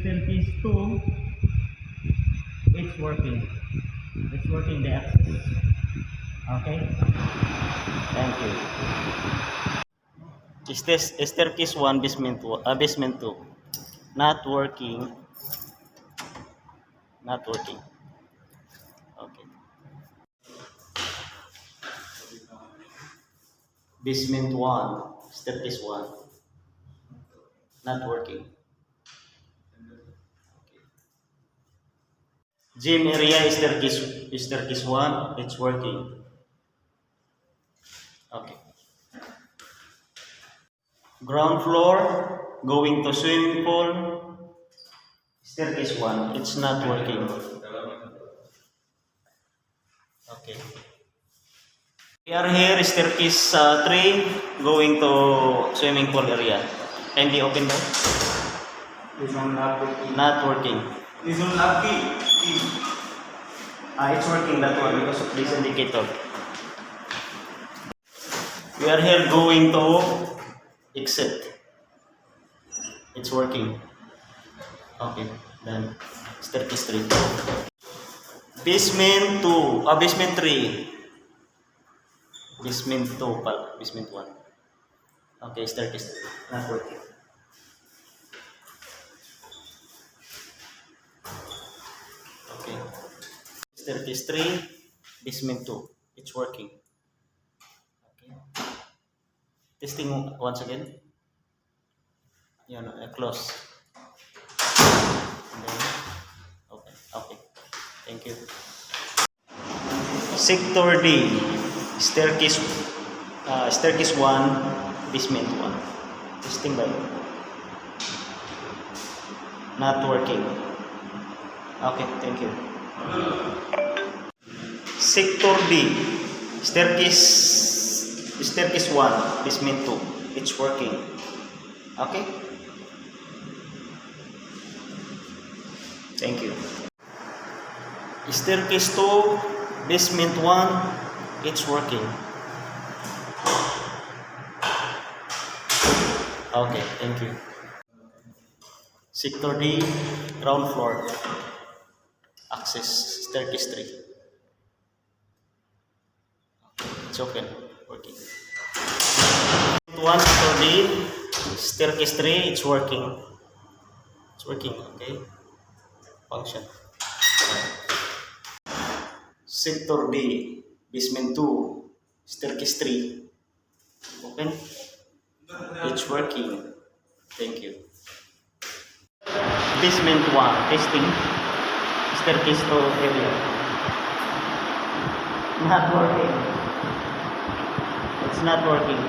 staircase 2, it's working. It's working the access. Okay? Thank you. Is this staircase 1, basement 2? Not working. Not working. Okay. Basement 1, staircase 1. Not working. Gym area staircase 1, it's working. Okay. Ground floor, going to swimming pool, staircase 1, it's not working. Okay. We are here, staircase 3, going to swimming pool area. Kindly open that. This one not working. Not working. This one not key. It's working, that one, because of this indicator. We are here going to exit. It's working. Okay, then staircase 3. Basement 2, basement 3. Basement 2 pala, basement 1. Okay, staircase 3. Not working. Okay. Staircase 3, basement 2. It's working. Okay. Testing once again. Yan, close. And then, okay. Okay. Thank you. Sector D, staircase 1, basement 1. Testing by. Not working. Okay, thank you. Sector D, staircase 1, basement 2. It's working. Okay? Thank you. Staircase 2, basement 1, it's working. Okay, thank you. Sector D, ground floor. Access, staircase 3. It's open, working. 1, sector D, staircase 3, it's working. It's working, okay? Function. Sector D, basement 2, staircase 3. Open. It's working. Thank you. Basement 1, testing. Staircase 2 area. Not working. It's not working.